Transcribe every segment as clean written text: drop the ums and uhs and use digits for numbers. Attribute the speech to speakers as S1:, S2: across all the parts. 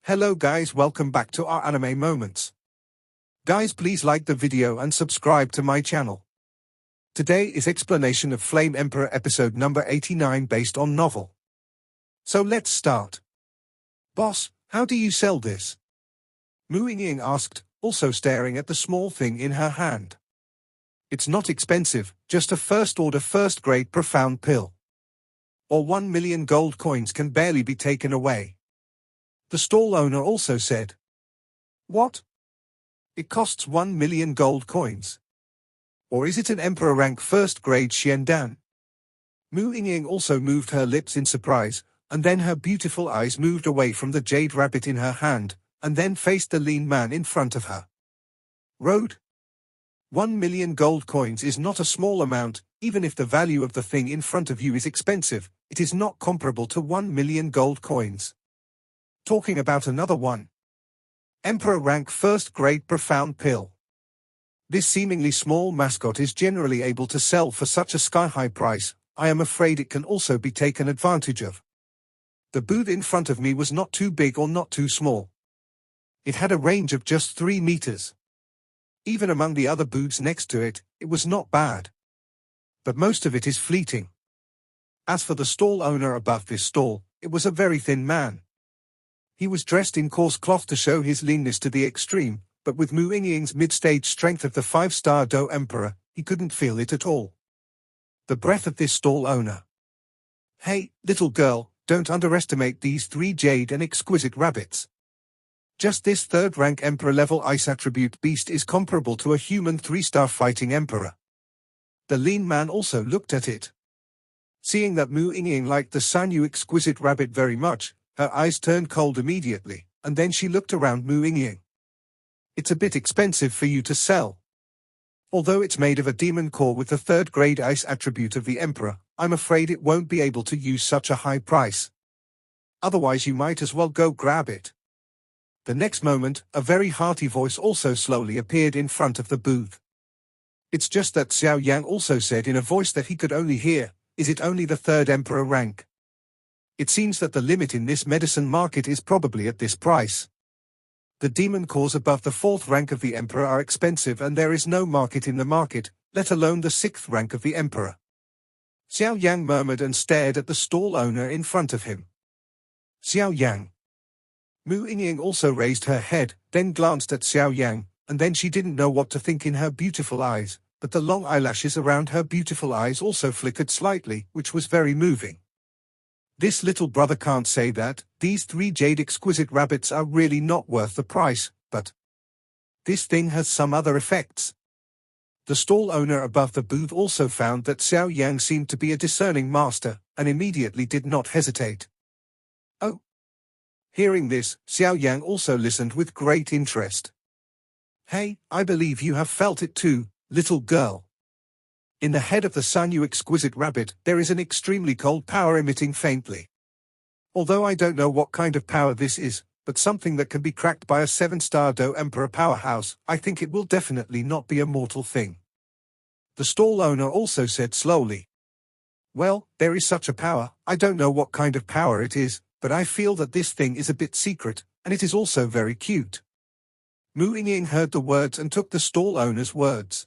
S1: Hello guys, welcome back to our anime moments. Guys, please like the video and subscribe to my channel. Today is explanation of Flame Emperor episode number 89 based on novel. So let's start. Boss, how do you sell this? Mu Ying asked, also staring at the small thing in her hand. It's not expensive, just a first-order first-grade profound pill. Or 1 million gold coins can barely be taken away. The stall owner also said. What? It costs 1 million gold coins. Or is it an emperor rank first-grade Xiandan? Mu Ying also moved her lips in surprise, and then her beautiful eyes moved away from the jade rabbit in her hand, and then faced the lean man in front of her. Road. 1 million gold coins is not a small amount, even if the value of the thing in front of you is expensive, it is not comparable to 1 million gold coins. Talking about another one. Emperor rank first grade profound pill. This seemingly small mascot is generally able to sell for such a sky-high price. I am afraid it can also be taken advantage of. The booth in front of me was not too big or not too small. It had a range of just 3 meters. Even among the other booths next to it, it was not bad. But most of it is fleeting. As for the stall owner above this stall, it was a very thin man. He was dressed in coarse cloth to show his leanness to the extreme, but with Mu Ying's mid-stage strength of the 5-star Do Emperor, he couldn't feel it at all. The breath of this stall owner. Hey, little girl, don't underestimate these 3 jade and exquisite rabbits. Just this third-rank Emperor-level ice attribute beast is comparable to a human 3-star fighting Emperor. The lean man also looked at it. Seeing that Mu Ying liked the Sanyu exquisite rabbit very much, her eyes turned cold immediately, and then she looked around Mu Ying. It's a bit expensive for you to sell. Although it's made of a demon core with the 3rd-grade ice attribute of the Emperor, I'm afraid it won't be able to use such a high price. Otherwise you might as well go grab it. The next moment, a very hearty voice also slowly appeared in front of the booth. It's just that Xiao Yan also said in a voice that he could only hear, is it only the 3rd Emperor rank? It seems that the limit in this medicine market is probably at this price. The demon cores above the 4th rank of the Emperor are expensive and there is no market in the market, let alone the 6th rank of the Emperor. Xiao Yang murmured and stared at the stall owner in front of him. Xiao Yang. Mu Ying also raised her head, then glanced at Xiao Yang, and then she didn't know what to think in her beautiful eyes, but the long eyelashes around her beautiful eyes also flickered slightly, which was very moving. This little brother can't say that, these 3 jade exquisite rabbits are really not worth the price, but this thing has some other effects. The stall owner above the booth also found that Xiao Yang seemed to be a discerning master, and immediately did not hesitate. Oh. Hearing this, Xiao Yang also listened with great interest. Hey, I believe you have felt it too, little girl. In the head of the Sanyu exquisite rabbit, there is an extremely cold power emitting faintly. Although I don't know what kind of power this is, but something that can be cracked by a 7-star Do Emperor powerhouse, I think it will definitely not be a mortal thing. The stall owner also said slowly. Well, there is such a power, I don't know what kind of power it is, but I feel that this thing is a bit secret, and it is also very cute. Mu Ying heard the words and took the stall owner's words.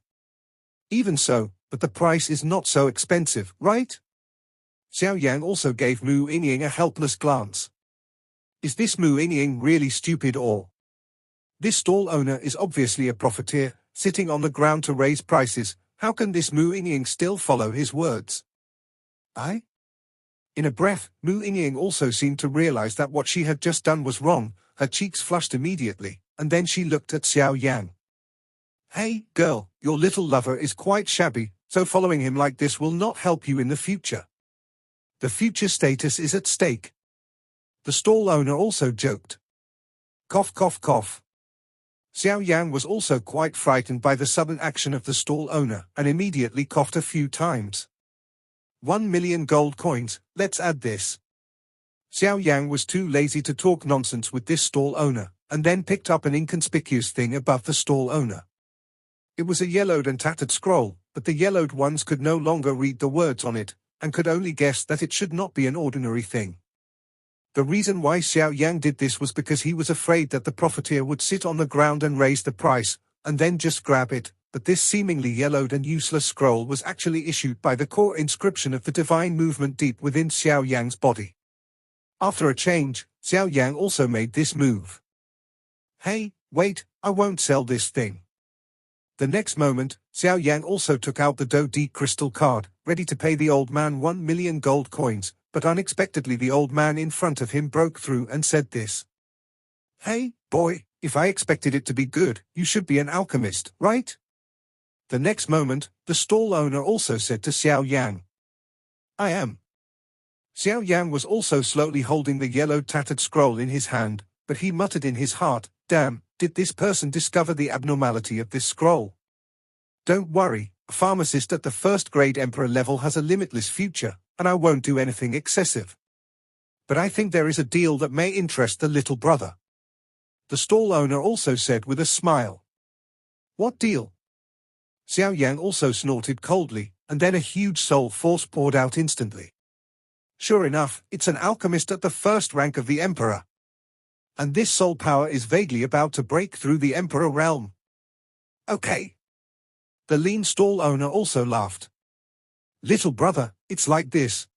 S1: Even so, but the price is not so expensive, right? Xiao Yang also gave Mu Ying a helpless glance. Is this Mu Ying really stupid or? This stall owner is obviously a profiteer, sitting on the ground to raise prices. How can this Mu Ying still follow his words? I? In a breath, Mu Ying also seemed to realize that what she had just done was wrong. Her cheeks flushed immediately, and then she looked at Xiao Yang. Hey, girl, your little lover is quite shabby, so following him like this will not help you in the future. The future status is at stake. The stall owner also joked. Cough cough cough. Xiao Yang was also quite frightened by the sudden action of the stall owner, and immediately coughed a few times. 1 million gold coins, let's add this. Xiao Yang was too lazy to talk nonsense with this stall owner, and then picked up an inconspicuous thing above the stall owner. It was a yellowed and tattered scroll, but the yellowed ones could no longer read the words on it, and could only guess that it should not be an ordinary thing. The reason why Xiao Yan did this was because he was afraid that the profiteer would sit on the ground and raise the price, and then just grab it, but this seemingly yellowed and useless scroll was actually issued by the core inscription of the divine movement deep within Xiao Yang's body. After a change, Xiao Yang also made this move. Hey, wait, I won't sell this thing. The next moment, Xiao Yang also took out the Do-Di crystal card, ready to pay the old man 1 million gold coins, but unexpectedly the old man in front of him broke through and said this. Hey, boy, if I expected it to be good, you should be an alchemist, right? The next moment, the stall owner also said to Xiao Yang. I am. Xiao Yang was also slowly holding the yellow tattered scroll in his hand, but he muttered in his heart, damn, did this person discover the abnormality of this scroll? Don't worry, a pharmacist at the first-grade emperor level has a limitless future, and I won't do anything excessive. But I think there is a deal that may interest the little brother. The stall owner also said with a smile. What deal? Xiao Yang also snorted coldly, and then a huge soul force poured out instantly. Sure enough, it's an alchemist at the first rank of the emperor. And this soul power is vaguely about to break through the emperor realm. Okay. The lean stall owner also laughed. Little brother, it's like this.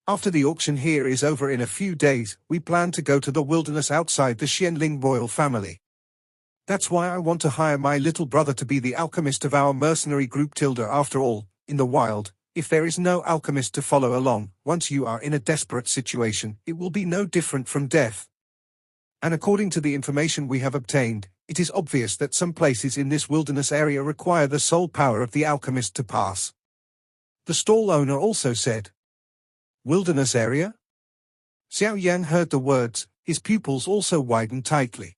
S1: After the auction here is over in a few days, we plan to go to the wilderness outside the Xianling royal family. That's why I want to hire my little brother to be the alchemist of our mercenary group. After all, in the wild, if there is no alchemist to follow along, once you are in a desperate situation, it will be no different from death. And according to the information we have obtained, it is obvious that some places in this wilderness area require the soul power of the alchemist to pass. The stall owner also said. Wilderness area? Xiao Yan heard the words, his pupils also widened tightly.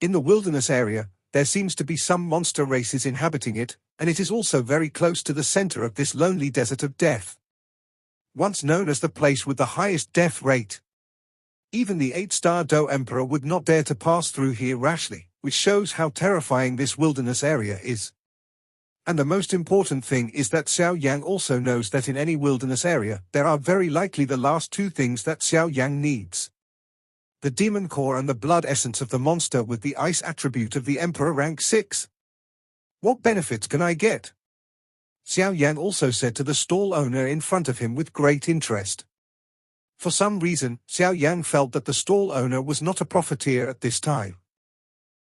S1: In the wilderness area, there seems to be some monster races inhabiting it, and it is also very close to the center of this lonely desert of death. Once known as the place with the highest death rate. Even the 8-star Do Emperor would not dare to pass through here rashly, which shows how terrifying this wilderness area is. And the most important thing is that Xiao Yang also knows that in any wilderness area, there are very likely the last two things that Xiao Yang needs. The demon core and the blood essence of the monster with the ice attribute of the Emperor rank 6. What benefits can I get? Xiao Yang also said to the stall owner in front of him with great interest. For some reason, Xiao Yang felt that the stall owner was not a profiteer at this time.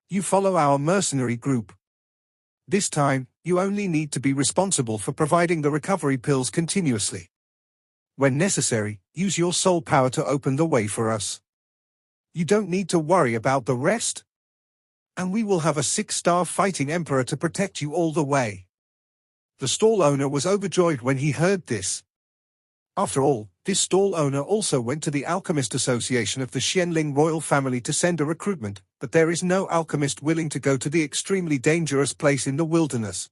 S1: You follow our mercenary group. This time, you only need to be responsible for providing the recovery pills continuously. When necessary, use your soul power to open the way for us. You don't need to worry about the rest. And we will have a 6-star fighting emperor to protect you all the way. The stall owner was overjoyed when he heard this. After all, this stall owner also went to the Alchemist Association of the Xianling royal family to send a recruitment, but there is no alchemist willing to go to the extremely dangerous place in the wilderness.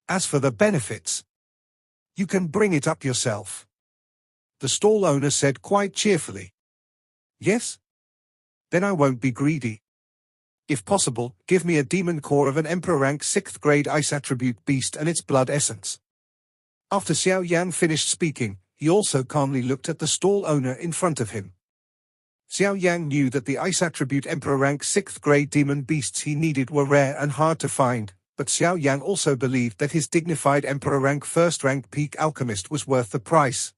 S1: As for the benefits, you can bring it up yourself. The stall owner said quite cheerfully. Yes? Then I won't be greedy. If possible, give me a demon core of an Emperor rank 6th grade ice attribute beast and its blood essence. After Xiao Yan finished speaking, he also calmly looked at the stall owner in front of him. Xiao Yang knew that the ice attribute Emperor rank 6th grade demon beasts he needed were rare and hard to find, but Xiao Yang also believed that his dignified Emperor rank 1st rank peak alchemist was worth the price.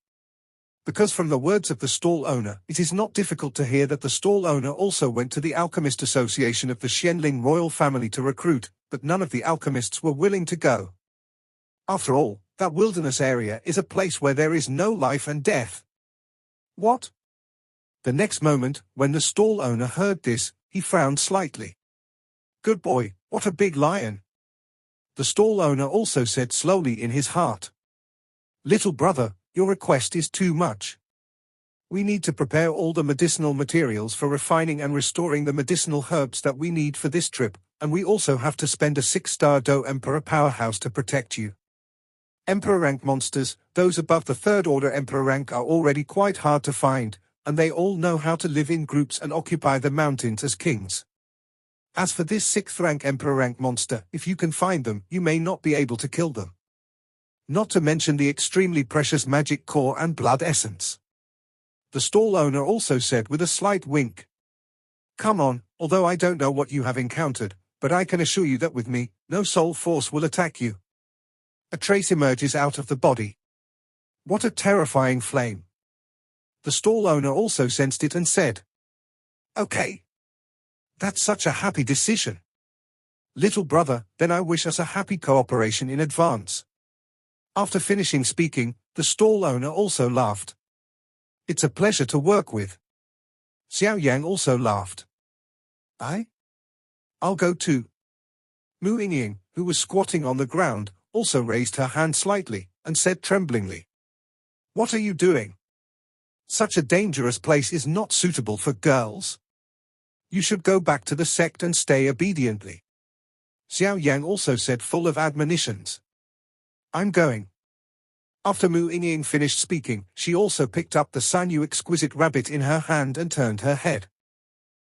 S1: Because from the words of the stall owner, it is not difficult to hear that the stall owner also went to the Alchemist Association of the Xianling royal family to recruit, but none of the alchemists were willing to go. After all, that wilderness area is a place where there is no life and death. What? The next moment, when the stall owner heard this, he frowned slightly. Good boy, what a big lion. The stall owner also said slowly in his heart. Little brother, your request is too much. We need to prepare all the medicinal materials for refining and restoring the medicinal herbs that we need for this trip, and we also have to spend a 6-star Do Emperor powerhouse to protect you. Emperor rank monsters, those above the 3rd order Emperor rank, are already quite hard to find, and they all know how to live in groups and occupy the mountains as kings. As for this 6th rank Emperor rank monster, if you can find them, you may not be able to kill them. Not to mention the extremely precious magic core and blood essence. The stall owner also said with a slight wink. Come on, although I don't know what you have encountered, but I can assure you that with me, no soul force will attack you. A trace emerges out of the body. What a terrifying flame. The stall owner also sensed it and said, Okay. That's such a happy decision. Little brother, then I wish us a happy cooperation in advance. After finishing speaking, the stall owner also laughed. It's a pleasure to work with. Xiao Yan also laughed. I'll go too. Mu Yingying, who was squatting on the ground, also raised her hand slightly, and said tremblingly, What are you doing? Such a dangerous place is not suitable for girls. You should go back to the sect and stay obediently. Xiao Yan also said full of admonitions. I'm going. After Mu Yingying finished speaking, she also picked up the Sanyu exquisite rabbit in her hand and turned her head.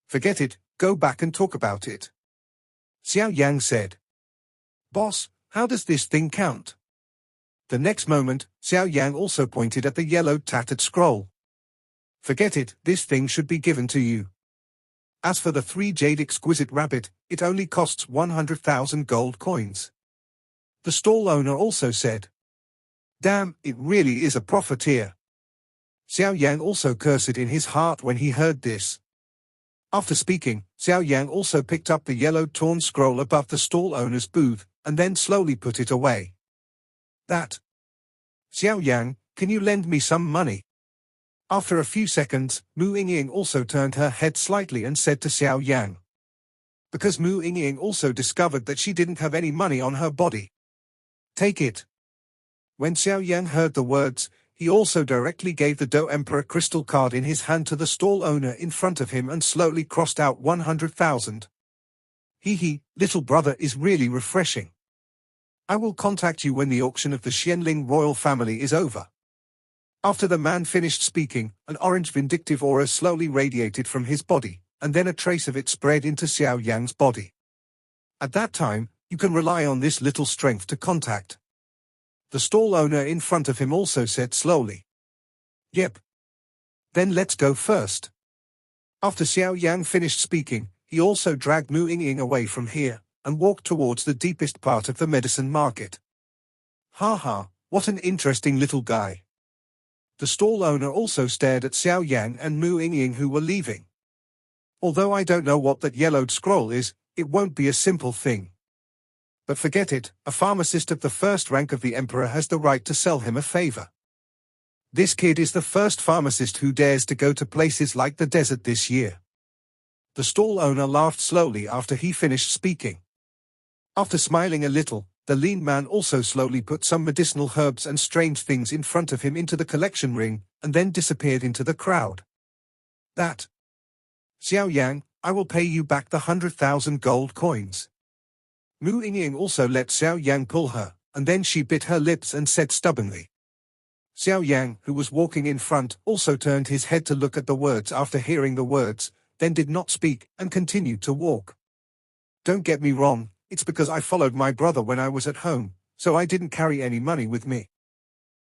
S1: Forget it, go back and talk about it. Xiao Yang said. Boss, how does this thing count? The next moment, Xiao Yang also pointed at the yellow tattered scroll. Forget it, this thing should be given to you. As for the 3 jade exquisite rabbit, it only costs 100,000 gold coins. The stall owner also said. Damn, it really is a profiteer. Xiao Yang also cursed in his heart when he heard this. After speaking, Xiao Yang also picked up the yellow torn scroll above the stall owner's booth, and then slowly put it away. That. Xiao Yang, can you lend me some money? After a few seconds, Mu Yingying also turned her head slightly and said to Xiao Yang. Because Mu Yingying also discovered that she didn't have any money on her body. Take it. When Xiao Yang heard the words, he also directly gave the Do Emperor crystal card in his hand to the stall owner in front of him and slowly crossed out 100,000. Hee, little brother is really refreshing. I will contact you when the auction of the Xianling royal family is over. After the man finished speaking, an orange vindictive aura slowly radiated from his body, and then a trace of it spread into Xiao Yang's body. At that time, you can rely on this little strength to contact. The stall owner in front of him also said slowly. Yep. Then let's go first. After Xiao Yang finished speaking, he also dragged Mu Yingying away from here, and walked towards the deepest part of the medicine market. Ha, what an interesting little guy. The stall owner also stared at Xiao Yang and Mu Yingying who were leaving. Although I don't know what that yellowed scroll is, it won't be a simple thing. But forget it, a pharmacist of the first rank of the emperor has the right to sell him a favor. This kid is the first pharmacist who dares to go to places like the desert this year. The stall owner laughed slowly after he finished speaking. After smiling a little, the lean man also slowly put some medicinal herbs and strange things in front of him into the collection ring, and then disappeared into the crowd. That. Xiao Yang, I will pay you back the 100,000 gold coins. Mu Yingying also let Xiao Yang pull her, and then she bit her lips and said stubbornly. Xiao Yang, who was walking in front, also turned his head to look at the words after hearing the words, then did not speak, and continued to walk. Don't get me wrong, it's because I followed my brother when I was at home, so I didn't carry any money with me.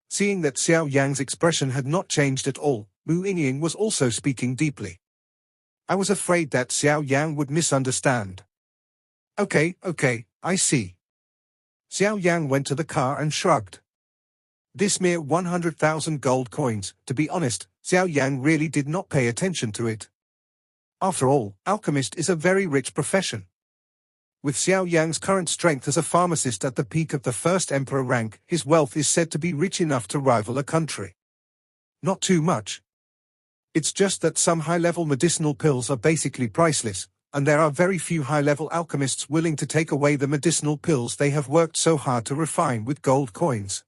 S1: Seeing that Xiao Yang's expression had not changed at all, Mu Yingying was also speaking deeply. I was afraid that Xiao Yang would misunderstand. Okay, I see. Xiao Yang went to the car and shrugged. This mere 100,000 gold coins, to be honest, Xiao Yang really did not pay attention to it. After all, alchemist is a very rich profession. With Xiao Yang's current strength as a pharmacist at the peak of the first emperor rank, his wealth is said to be rich enough to rival a country. Not too much. It's just that some high-level medicinal pills are basically priceless, and there are very few high-level alchemists willing to take away the medicinal pills they have worked so hard to refine with gold coins.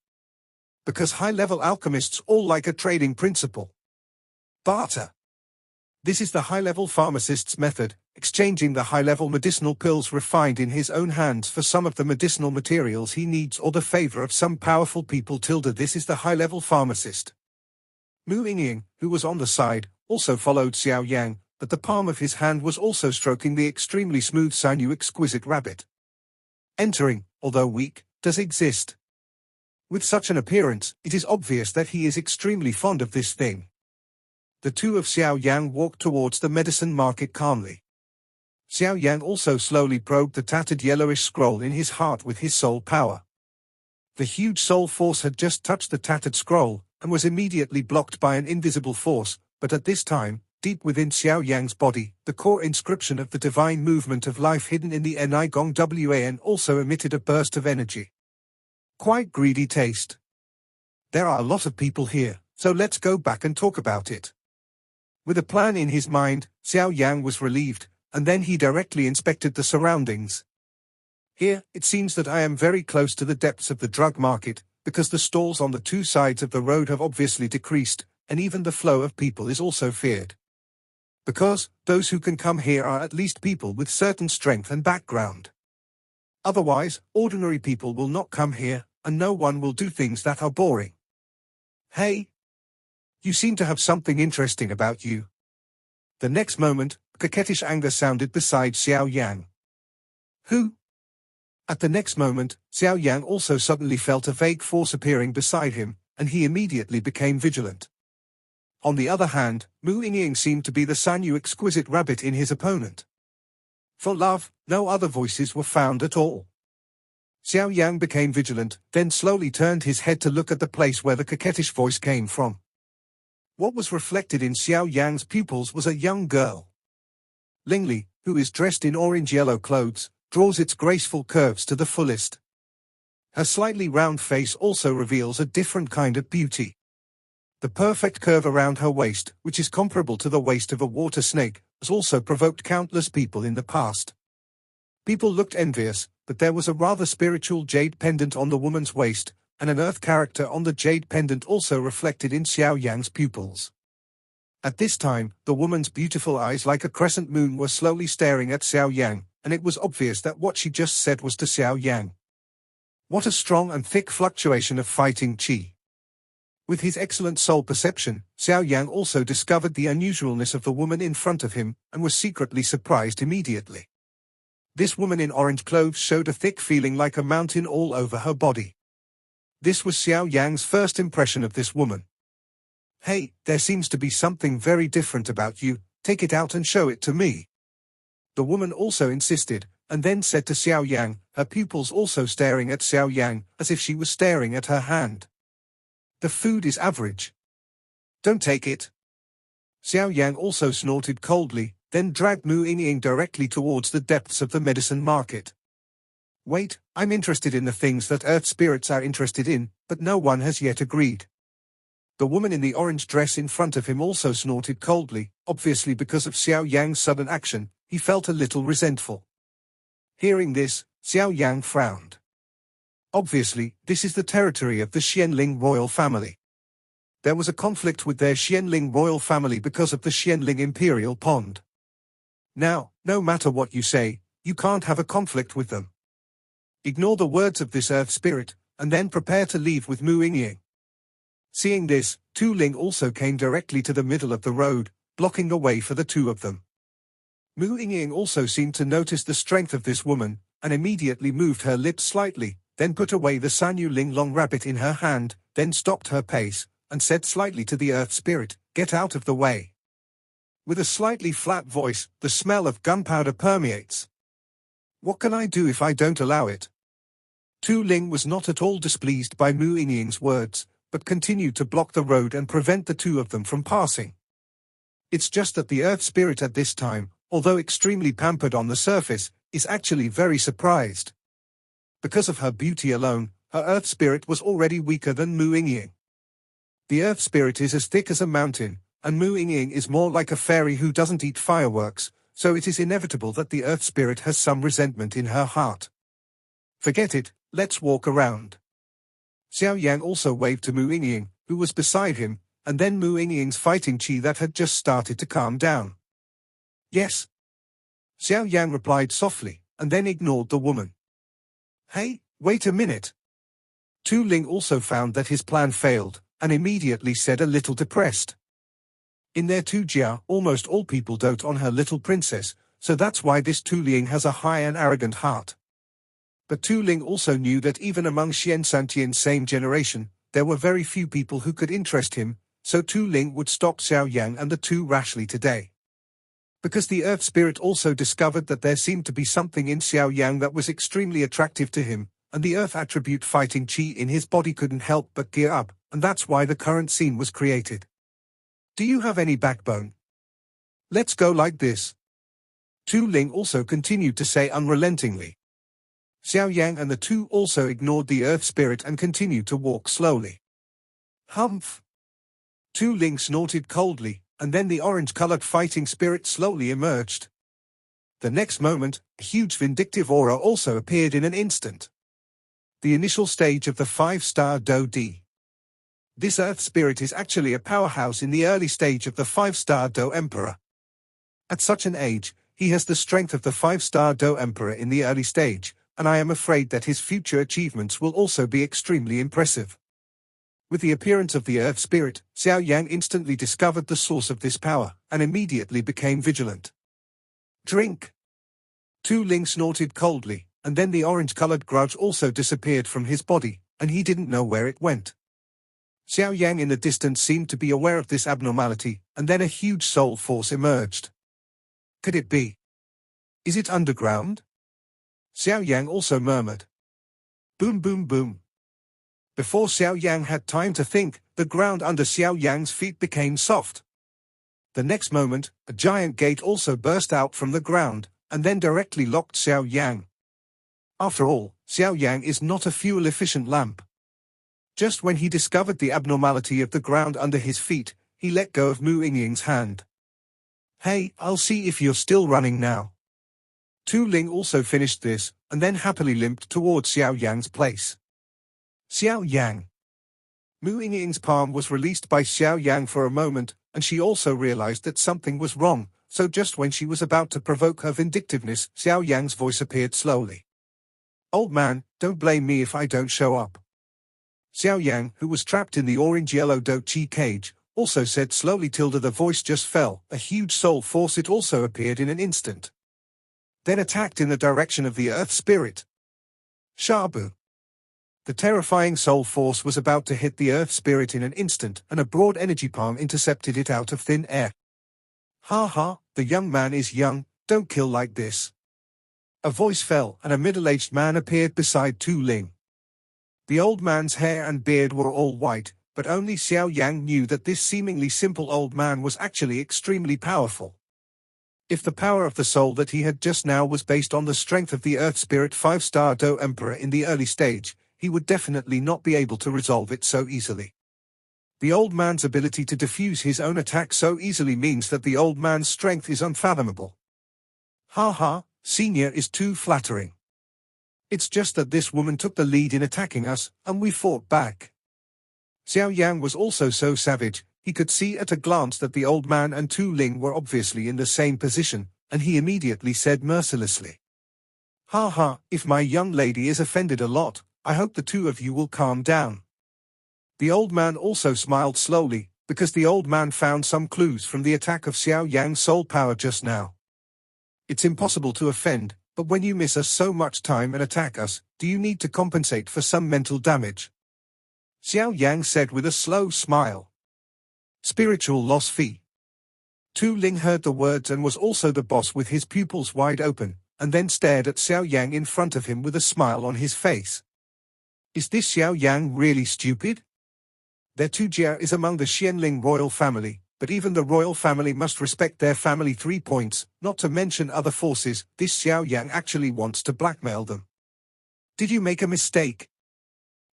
S1: Because high-level alchemists all like a trading principle. Barter. This is the high-level pharmacist's method, exchanging the high-level medicinal pills refined in his own hands for some of the medicinal materials he needs or the favor of some powerful people. This is the high-level pharmacist. Mu Yingying, who was on the side, also followed Xiao Yang, but the palm of his hand was also stroking the extremely smooth Sanyu exquisite rabbit. Entering, although weak, does exist. With such an appearance, it is obvious that he is extremely fond of this thing. The two of Xiao Yang walked towards the medicine market calmly. Xiao Yang also slowly probed the tattered yellowish scroll in his heart with his soul power. The huge soul force had just touched the tattered scroll, and was immediately blocked by an invisible force, but at this time, deep within Xiao Yang's body, the core inscription of the divine movement of life hidden in the Nigong Wan also emitted a burst of energy. Quite greedy taste. There are a lot of people here, so let's go back and talk about it. With a plan in his mind, Xiao Yang was relieved, and then he directly inspected the surroundings. Here, it seems that I am very close to the depths of the drug market, because the stalls on the two sides of the road have obviously decreased, and even the flow of people is also feared. Because, those who can come here are at least people with certain strength and background. Otherwise, ordinary people will not come here, and no one will do things that are boring. Hey! You seem to have something interesting about you. The next moment, coquettish anger sounded beside Xiao Yang. Who? At the next moment, Xiao Yang also suddenly felt a vague force appearing beside him, and he immediately became vigilant. On the other hand, Mu Yingying seemed to be the Sanyu exquisite rabbit in his opponent. For love, no other voices were found at all. Xiao Yang became vigilant, then slowly turned his head to look at the place where the coquettish voice came from. What was reflected in Xiao Yang's pupils was a young girl. Lingli, who is dressed in orange-yellow clothes, draws its graceful curves to the fullest. Her slightly round face also reveals a different kind of beauty. The perfect curve around her waist, which is comparable to the waist of a water snake, has also provoked countless people in the past. People looked envious, but there was a rather spiritual jade pendant on the woman's waist, and an earth character on the jade pendant also reflected in Xiao Yang's pupils. At this time, the woman's beautiful eyes like a crescent moon were slowly staring at Xiao Yang, and it was obvious that what she just said was to Xiao Yang. What a strong and thick fluctuation of fighting qi. With his excellent soul perception, Xiao Yang also discovered the unusualness of the woman in front of him, and was secretly surprised immediately. This woman in orange clothes showed a thick feeling like a mountain all over her body. This was Xiao Yang's first impression of this woman. Hey, there seems to be something very different about you, take it out and show it to me. The woman also insisted, and then said to Xiao Yang, her pupils also staring at Xiao Yang, as if she was staring at her hand. The food is average. Don't take it. Xiao Yang also snorted coldly, then dragged Mu Yingying directly towards the depths of the medicine market. Wait, I'm interested in the things that earth spirits are interested in, but no one has yet agreed. The woman in the orange dress in front of him also snorted coldly, obviously because of Xiao Yang's sudden action. He felt a little resentful. Hearing this, Xiao Yang frowned. Obviously, this is the territory of the Xianling royal family. There was a conflict with their Xianling royal family because of the Xianling imperial pond. Now, no matter what you say, you can't have a conflict with them. Ignore the words of this earth spirit, and then prepare to leave with Mu Yingying. Seeing this, Tu Ling also came directly to the middle of the road, blocking the way for the two of them. Mu Yingying also seemed to notice the strength of this woman, and immediately moved her lips slightly, then put away the Sanyu Linglong rabbit in her hand, then stopped her pace, and said slightly to the earth spirit, "Get out of the way." With a slightly flat voice, the smell of gunpowder permeates. What can I do if I don't allow it? Tu Ling was not at all displeased by Mu Yingying's words, but continued to block the road and prevent the two of them from passing. It's just that the earth spirit at this time, although extremely pampered on the surface, is actually very surprised. Because of her beauty alone, her earth spirit was already weaker than Mu Yingying. The earth spirit is as thick as a mountain, and Mu Yingying is more like a fairy who doesn't eat fireworks, so it is inevitable that the earth spirit has some resentment in her heart. Forget it, let's walk around. Xiao Yang also waved to Mu Yingying, who was beside him, and then Mu Yingying's fighting qi that had just started to calm down. Yes. Xiao Yang replied softly, and then ignored the woman. Hey, wait a minute. Tu Ling also found that his plan failed, and immediately said a little depressed. In their Tu Jia, almost all people dote on her little princess, so that's why this Tu Ling has a high and arrogant heart. But Tu Ling also knew that even among Xian Santian's same generation, there were very few people who could interest him, so Tu Ling would stop Xiao Yang and the two rashly today. Because the Earth Spirit also discovered that there seemed to be something in Xiao Yang that was extremely attractive to him, and the Earth attribute fighting Qi in his body couldn't help but gear up, and that's why the current scene was created. Do you have any backbone? Let's go like this. Tu Ling also continued to say unrelentingly. Xiao Yang and the two also ignored the Earth Spirit and continued to walk slowly. Humph! Tu Ling snorted coldly, and then the orange-colored fighting spirit slowly emerged. The next moment, a huge vindictive aura also appeared in an instant. The initial stage of the 5-star Do D. This Earth Spirit is actually a powerhouse in the early stage of the 5-star Do Emperor. At such an age, he has the strength of the 5-star Do Emperor in the early stage, and I am afraid that his future achievements will also be extremely impressive. With the appearance of the Earth Spirit, Xiao Yang instantly discovered the source of this power, and immediately became vigilant. Drink! Tu Ling snorted coldly, and then the orange-colored grudge also disappeared from his body, and he didn't know where it went. Xiao Yang in the distance seemed to be aware of this abnormality, and then a huge soul force emerged. Could it be? Is it underground? Xiao Yang also murmured. Boom boom boom. Before Xiao Yang had time to think, the ground under Xiao Yang's feet became soft. The next moment, a giant gate also burst out from the ground, and then directly locked Xiao Yang. After all, Xiao Yang is not a fuel-efficient lamp. Just when he discovered the abnormality of the ground under his feet, he let go of Mu Yingying's hand. Hey, I'll see if you're still running now. Tu Ling also finished this, and then happily limped towards Xiao Yang's place. Xiao Yang. Mu Yingying's palm was released by Xiao Yang for a moment, and she also realized that something was wrong, so just when she was about to provoke her vindictiveness, Xiao Yang's voice appeared slowly. Old man, don't blame me if I don't show up. Xiao Yang, who was trapped in the orange-yellow Do Qi cage, also said slowly till the voice just fell. A huge soul force it also appeared in an instant. Then attacked in the direction of the Earth Spirit. Shabu. The terrifying soul force was about to hit the Earth Spirit in an instant, and a broad energy palm intercepted it out of thin air. Ha ha, the young man is young, don't kill like this. A voice fell, and a middle-aged man appeared beside Tu Ling. The old man's hair and beard were all white, but only Xiao Yang knew that this seemingly simple old man was actually extremely powerful. If the power of the soul that he had just now was based on the strength of the Earth Spirit 5-star Do Emperor in the early stage, he would definitely not be able to resolve it so easily. The old man's ability to defuse his own attack so easily means that the old man's strength is unfathomable. Ha ha, senior is too flattering. It's just that this woman took the lead in attacking us, and we fought back. Xiao Yang was also so savage, he could see at a glance that the old man and Tu Ling were obviously in the same position, and he immediately said mercilessly. Ha ha, if my young lady is offended a lot, I hope the two of you will calm down. The old man also smiled slowly, because the old man found some clues from the attack of Xiao Yang's soul power just now. It's impossible to offend, but when you miss us so much time and attack us, do you need to compensate for some mental damage? Xiao Yang said with a slow smile. Spiritual loss fee. Tu Ling heard the words and was also the boss with his pupils wide open, and then stared at Xiao Yang in front of him with a smile on his face. Is this Xiao Yang really stupid? Their Tujia is among the Xianling royal family, but even the royal family must respect their family 3 points, not to mention other forces. This Xiao Yang actually wants to blackmail them. Did you make a mistake?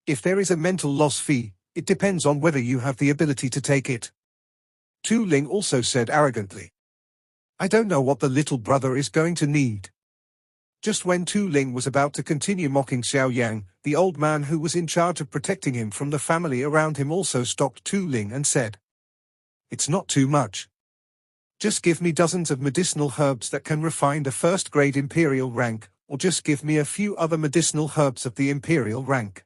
S1: If there is a mental loss fee, it depends on whether you have the ability to take it. Tu Ling also said arrogantly. I don't know what the little brother is going to need. Just when Tu Ling was about to continue mocking Xiao Yang, the old man who was in charge of protecting him from the family around him also stopped Tu Ling and said, It's not too much. Just give me dozens of medicinal herbs that can refine the first-grade imperial rank, or just give me a few other medicinal herbs of the imperial rank.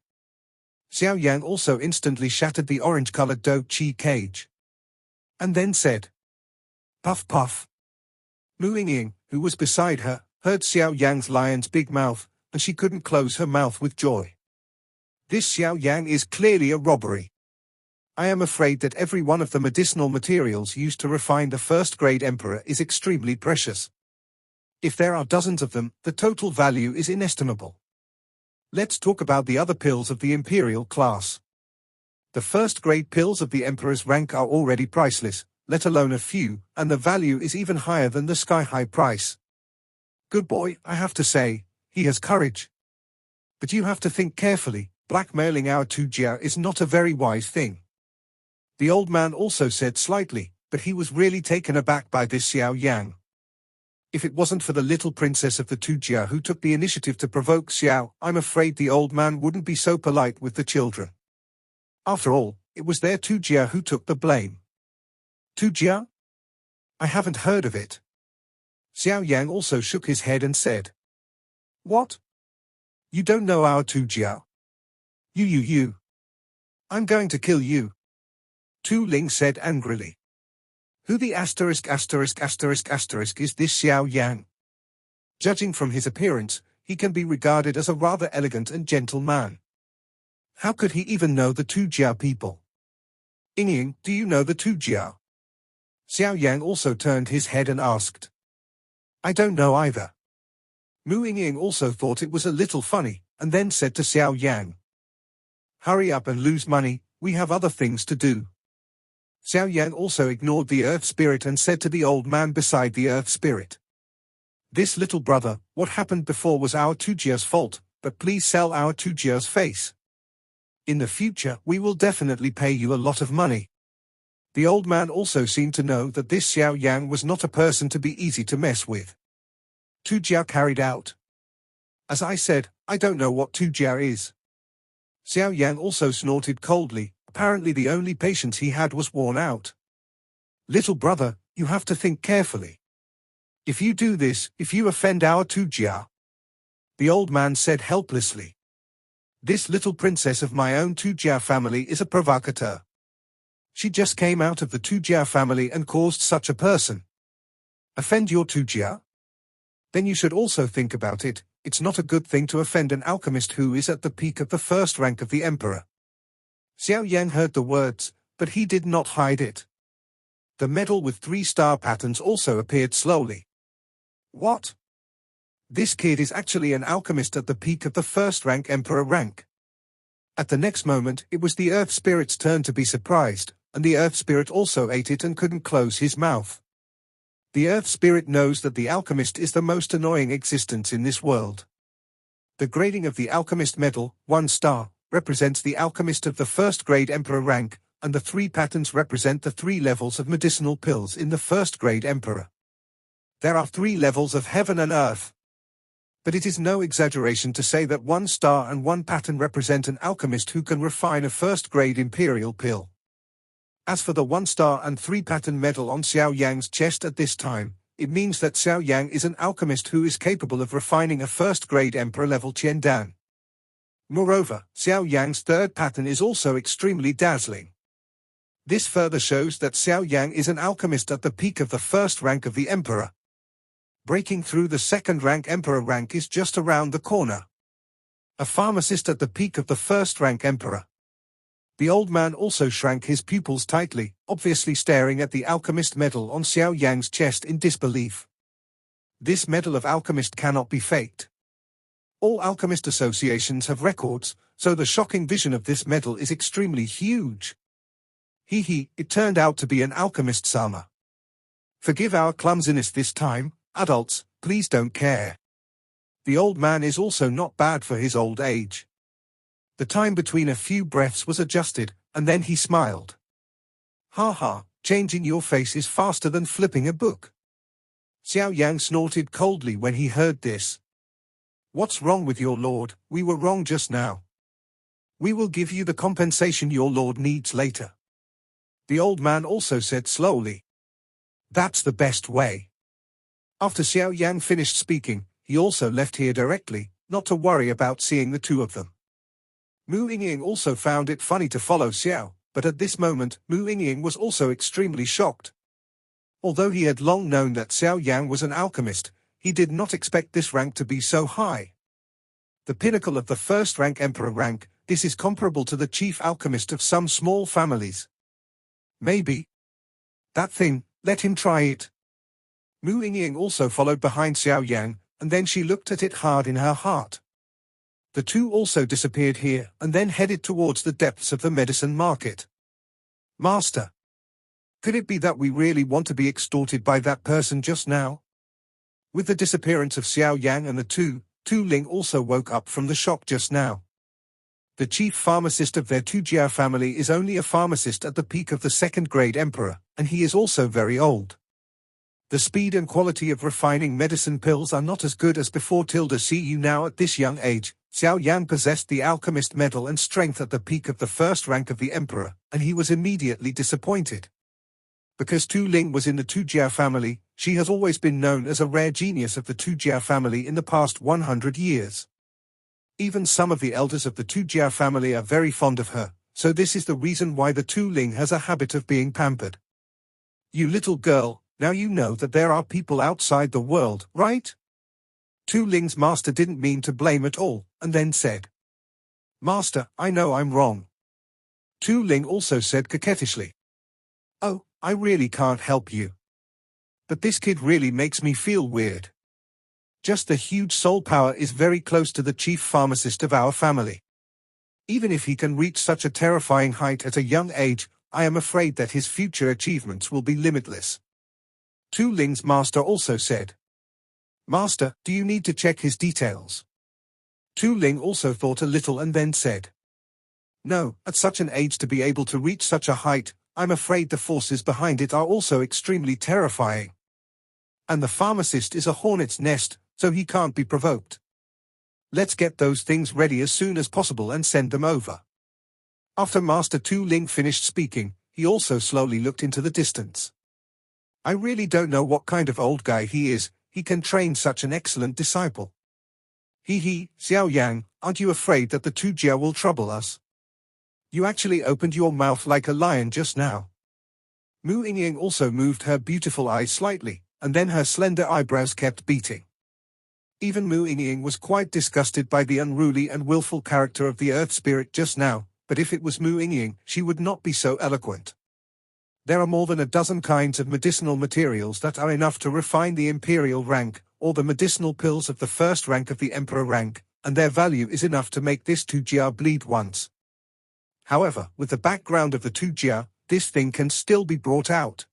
S1: Xiao Yang also instantly shattered the orange-colored Do Qi cage. And then said, Puff puff. Mu Yingying, who was beside her, heard Xiao Yang's lion's big mouth, and she couldn't close her mouth with joy. This Xiao Yang is clearly a robbery. I am afraid that every one of the medicinal materials used to refine the first-grade emperor is extremely precious. If there are dozens of them, the total value is inestimable. Let's talk about the other pills of the imperial class. The first-grade pills of the emperor's rank are already priceless, let alone a few, and the value is even higher than the sky-high price. Good boy, I have to say, he has courage. But you have to think carefully, blackmailing our Tujia is not a very wise thing. The old man also said slightly, but he was really taken aback by this Xiao Yan. If it wasn't for the little princess of the Tujia who took the initiative to provoke Xiao, I'm afraid the old man wouldn't be so polite with the children. After all, it was their Tujia who took the blame. Tujia? I haven't heard of it. Xiao Yang also shook his head and said. What? You don't know our Tujia? You. I'm going to kill you. Tu Ling said angrily. Who the ***** is this Xiao Yang? Judging from his appearance, he can be regarded as a rather elegant and gentle man. How could he even know the Tujia people? Ying, do you know the Tujia? Xiao Yang also turned his head and asked. I don't know either. Mu Ying also thought it was a little funny, and then said to Xiao Yang. Hurry up and lose money, we have other things to do. Xiao Yang also ignored the earth spirit and said to the old man beside the earth spirit. This little brother, what happened before was our Tujia's fault, but please sell our Tujia's face. In the future we will definitely pay you a lot of money. The old man also seemed to know that this Xiao Yang was not a person to be easy to mess with. Tujia carried out. As I said, I don't know what Tujia is. Xiao Yang also snorted coldly, apparently the only patience he had was worn out. Little brother, you have to think carefully. If you do this, if you offend our Tujia. The old man said helplessly. This little princess of my own Tujia family is a provocateur. She just came out of the Tujia family and caused such a person. Offend your Tujia? Then you should also think about it, it's not a good thing to offend an alchemist who is at the peak of the first rank of the emperor. Xiao Yang heard the words, but he did not hide it. The medal with 3-star patterns also appeared slowly. What? This kid is actually an alchemist at the peak of the first rank emperor rank. At the next moment, it was the earth spirit's turn to be surprised, and the earth spirit also ate it and couldn't close his mouth. The earth spirit knows that the alchemist is the most annoying existence in this world. The grading of the alchemist medal, 1 star, represents the alchemist of the first grade emperor rank, and the 3 patterns represent the 3 levels of medicinal pills in the first grade emperor. There are 3 levels of heaven and earth. But it is no exaggeration to say that 1 star and 1 pattern represent an alchemist who can refine a first grade imperial pill. As for the 1 star and 3 pattern medal on Xiao Yang's chest at this time, it means that Xiao Yang is an alchemist who is capable of refining a first grade emperor level Qiandan. Moreover, Xiao Yang's 3rd pattern is also extremely dazzling. This further shows that Xiao Yang is an alchemist at the peak of the first rank of the emperor. Breaking through the 2nd rank emperor rank is just around the corner. A pharmacist at the peak of the 1st rank emperor. The old man also shrank his pupils tightly, obviously staring at the alchemist medal on Xiao Yang's chest in disbelief. This medal of alchemist cannot be faked. All alchemist associations have records, so the shocking vision of this medal is extremely huge. It turned out to be an alchemist Sama. Forgive our clumsiness this time, adults, please don't care. The old man is also not bad for his old age. The time between a few breaths was adjusted, and then he smiled. Ha, changing your face is faster than flipping a book. Xiao Yang snorted coldly when he heard this. What's wrong with your lord? We were wrong just now. We will give you the compensation your lord needs later. The old man also said slowly. That's the best way. After Xiao Yang finished speaking, he also left here directly, not to worry about seeing the 2 of them. Mu Ying also found it funny to follow Xiao, but at this moment, Mu Ying was also extremely shocked. Although he had long known that Xiao Yang was an alchemist, he did not expect this rank to be so high. The pinnacle of the 1st rank emperor rank, this is comparable to the chief alchemist of some small families. Maybe. That thing, let him try it. Mu Yingying also followed behind Xiao Yan, and then she looked at it hard in her heart. The two also disappeared here, and then headed towards the depths of the medicine market. Master. Could it be that we really want to be extorted by that person just now? With the disappearance of Xiao Yang and the Tu Ling also woke up from the shock just now. The chief pharmacist of their Tujia family is only a pharmacist at the peak of the second-grade emperor, and he is also very old. The speed and quality of refining medicine pills are not as good as before. See you now at this young age. Xiao Yan possessed the alchemist medal and strength at the peak of the first rank of the emperor, and he was immediately disappointed. Because Tu Ling was in the Tujia family, she has always been known as a rare genius of the Tujia family in the past 100 years. Even some of the elders of the Tujia family are very fond of her, so this is the reason why the Tu Ling has a habit of being pampered. You little girl, now you know that there are people outside the world, right? Tu Ling's master didn't mean to blame at all, and then said, Master, I know I'm wrong. Tu Ling also said coquettishly, Oh, I really can't help you. But this kid really makes me feel weird. Just the huge soul power is very close to the chief pharmacist of our family. Even if he can reach such a terrifying height at a young age, I am afraid that his future achievements will be limitless. Tu Ling's master also said, Master, do you need to check his details? Tu Ling also thought a little and then said, No, at such an age to be able to reach such a height, I'm afraid the forces behind it are also extremely terrifying. And the pharmacist is a hornet's nest, so he can't be provoked. Let's get those things ready as soon as possible and send them over. After Master Tu Ling finished speaking, he also slowly looked into the distance. I really don't know what kind of old guy he is, he can train such an excellent disciple. Xiao Yang, aren't you afraid that the Tujia will trouble us? You actually opened your mouth like a lion just now. Mu Yingying also moved her beautiful eyes slightly, and then her slender eyebrows kept beating. Even Mu Yingying was quite disgusted by the unruly and willful character of the earth spirit just now, but if it was Mu Yingying, she would not be so eloquent. There are more than a dozen kinds of medicinal materials that are enough to refine the imperial rank, or the medicinal pills of the first rank of the emperor rank, and their value is enough to make this Tujia bleed once. However, with the background of the Tujia, this thing can still be brought out.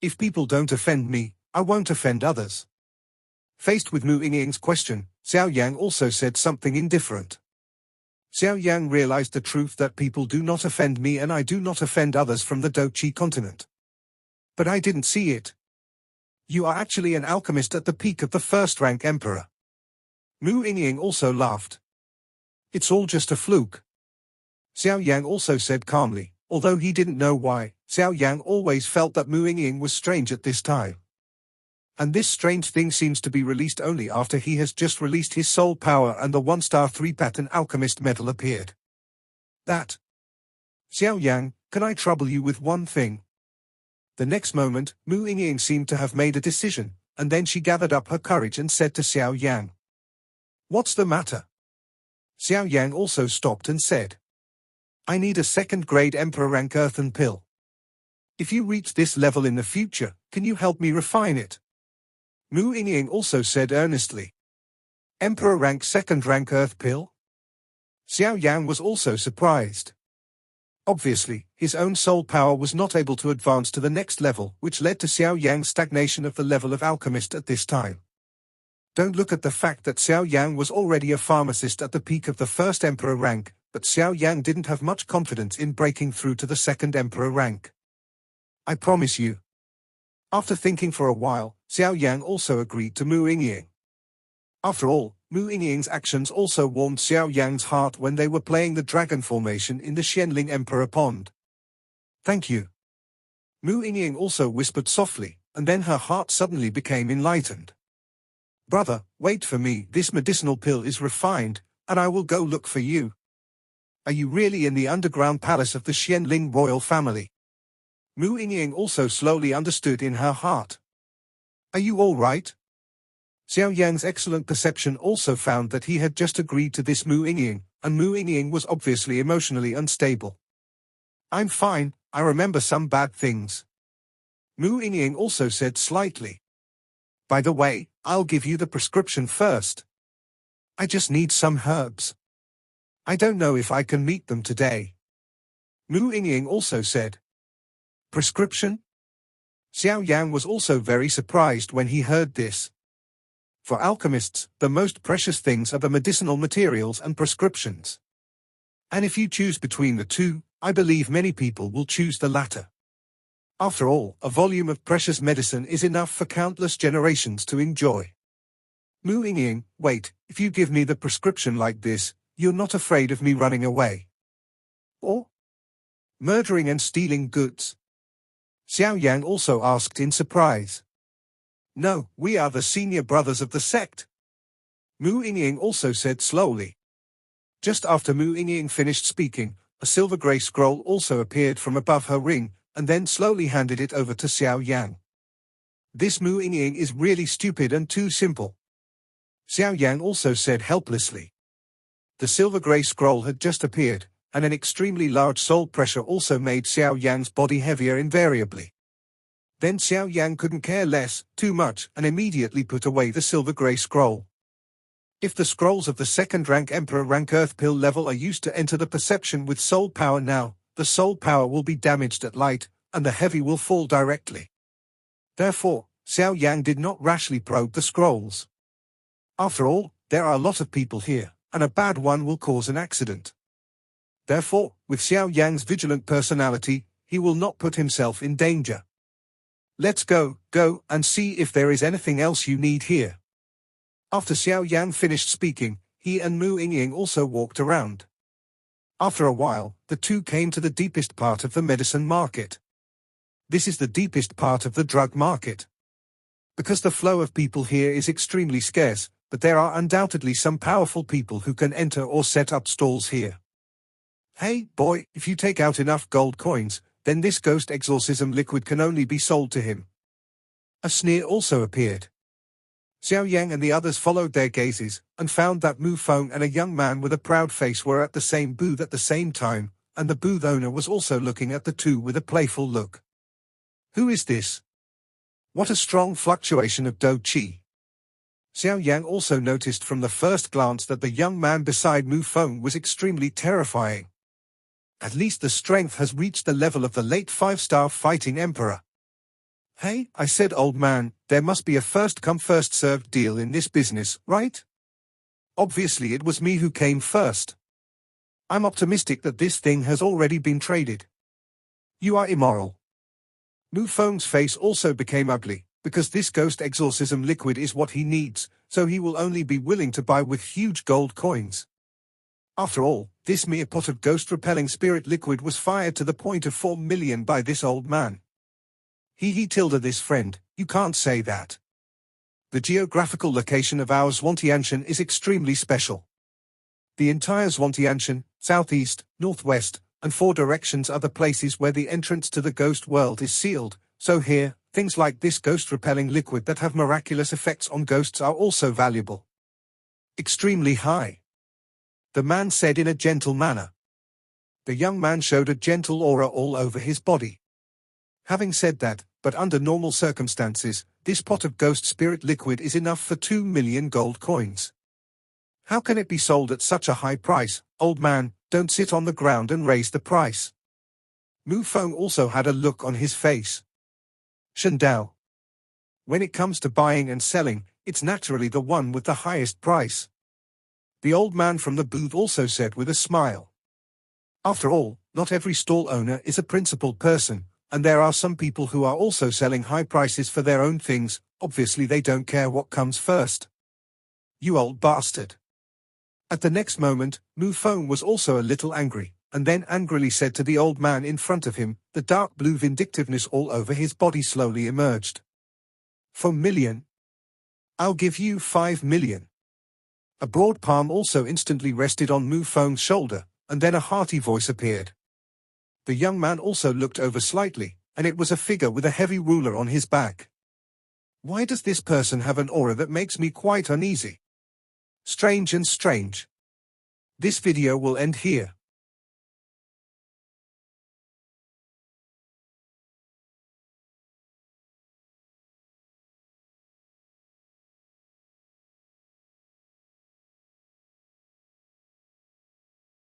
S1: If people don't offend me, I won't offend others. Faced with Mu Yingying's question, Xiao Yang also said something indifferent. Xiao Yang realized the truth that people do not offend me and I do not offend others from the Doqi continent. But I didn't see it. You are actually an alchemist at the peak of the first-rank emperor. Mu Yingying also laughed. It's all just a fluke. Xiao Yang also said calmly, although he didn't know why, Xiao Yang always felt that Mu Yingying was strange at this time. And this strange thing seems to be released only after he has just released his soul power and the 1-star 3-pattern alchemist medal appeared. That. Xiao Yang, can I trouble you with one thing? The next moment, Mu Yingying seemed to have made a decision, and then she gathered up her courage and said to Xiao Yang. What's the matter? Xiao Yang also stopped and said. I need a second-grade Emperor rank earthen pill. If you reach this level in the future, can you help me refine it? Mu Yingying also said earnestly. Emperor rank second rank earth pill? Xiao Yang was also surprised. Obviously, his own soul power was not able to advance to the next level, which led to Xiao Yang's stagnation of the level of alchemist at this time. Don't look at the fact that Xiao Yang was already a pharmacist at the peak of the first emperor rank, but Xiao Yang didn't have much confidence in breaking through to the second emperor rank. I promise you. After thinking for a while, Xiao Yang also agreed to Mu Yingying. After all, Mu Yingying's actions also warmed Xiao Yang's heart when they were playing the dragon formation in the Xianling Emperor Pond. Thank you. Mu Yingying also whispered softly, and then her heart suddenly became enlightened. Brother, wait for me, this medicinal pill is refined, and I will go look for you. Are you really in the underground palace of the Xianling royal family? Mu Yingying also slowly understood in her heart. Are you all right? Xiao Yang's excellent perception also found that he had just agreed to this Mu Yingying, and Mu Yingying was obviously emotionally unstable. I'm fine, I remember some bad things. Mu Yingying also said slightly. By the way, I'll give you the prescription first. I just need some herbs. I don't know if I can meet them today. Mu Yingying also said. Prescription? Xiao Yan was also very surprised when he heard this. For alchemists, the most precious things are the medicinal materials and prescriptions. And if you choose between the two, I believe many people will choose the latter. After all, a volume of precious medicine is enough for countless generations to enjoy. Mu Yingying, wait, if you give me the prescription like this, you're not afraid of me running away? Or murdering and stealing goods? Xiao Yan also asked in surprise. No, we are the senior brothers of the sect. Mu Yingying also said slowly. Just after Mu Yingying finished speaking, a silver grey scroll also appeared from above her ring, and then slowly handed it over to Xiao Yan. This Mu Yingying is really stupid and too simple. Xiao Yan also said helplessly. The silver grey scroll had just appeared, and an extremely large soul pressure also made Xiao Yan's body heavier invariably. Then Xiao Yan couldn't care less, too much, and immediately put away the silver grey scroll. If the scrolls of the second-rank Emperor rank Earth Pill level are used to enter the perception with soul power now, the soul power will be damaged at light, and the heavy will fall directly. Therefore, Xiao Yan did not rashly probe the scrolls. After all, there are a lot of people here, and a bad one will cause an accident. Therefore, with Xiao Yan's vigilant personality, he will not put himself in danger. Let's go and see if there is anything else you need here. After Xiao Yan finished speaking, he and Mu Yingying also walked around. After a while, the two came to the deepest part of the medicine market. This is the deepest part of the drug market. Because the flow of people here is extremely scarce, but there are undoubtedly some powerful people who can enter or set up stalls here. Hey, boy, if you take out enough gold coins, then this ghost exorcism liquid can only be sold to him. A sneer also appeared. Xiao Yang and the others followed their gazes, and found that Mu Feng and a young man with a proud face were at the same booth at the same time, and the booth owner was also looking at the two with a playful look. Who is this? What a strong fluctuation of Do Qi. Xiao Yang also noticed from the first glance that the young man beside Mu Feng was extremely terrifying. At least the strength has reached the level of the late 5-star fighting emperor. Hey, I said, old man, there must be a first-come first-served deal in this business, right? Obviously it was me who came first. I'm optimistic that this thing has already been traded. You are immoral. Mu Feng's face also became ugly, because this ghost exorcism liquid is what he needs, so he will only be willing to buy with huge gold coins. After all, this mere pot of ghost-repelling spirit liquid was fired to the point of 4 million by this old man. He tilde this friend, you can't say that. The geographical location of our Zhuangtianshan is extremely special. The entire Zhuangtianshan, southeast, northwest, and 4 directions are the places where the entrance to the ghost world is sealed, so here, things like this ghost-repelling liquid that have miraculous effects on ghosts are also valuable. Extremely high. The man said in a gentle manner. The young man showed a gentle aura all over his body. Having said that, but under normal circumstances, this pot of ghost spirit liquid is enough for 2 million gold coins. How can it be sold at such a high price? Old man, don't sit on the ground and raise the price. Mu Feng also had a look on his face. Shen Dao. When it comes to buying and selling, it's naturally the one with the highest price. The old man from the booth also said with a smile. After all, not every stall owner is a principled person, and there are some people who are also selling high prices for their own things. Obviously they don't care what comes first. You old bastard. At the next moment, Mu Feng was also a little angry, and then angrily said to the old man in front of him, the dark blue vindictiveness all over his body slowly emerged. 4 million? I'll give you 5 million. A broad palm also instantly rested on Mu Feng's shoulder, and then a hearty voice appeared. The young man also looked over slightly, and it was a figure with a heavy ruler on his back. Why does this person have an aura that makes me quite uneasy? Strange and strange. This video will end here.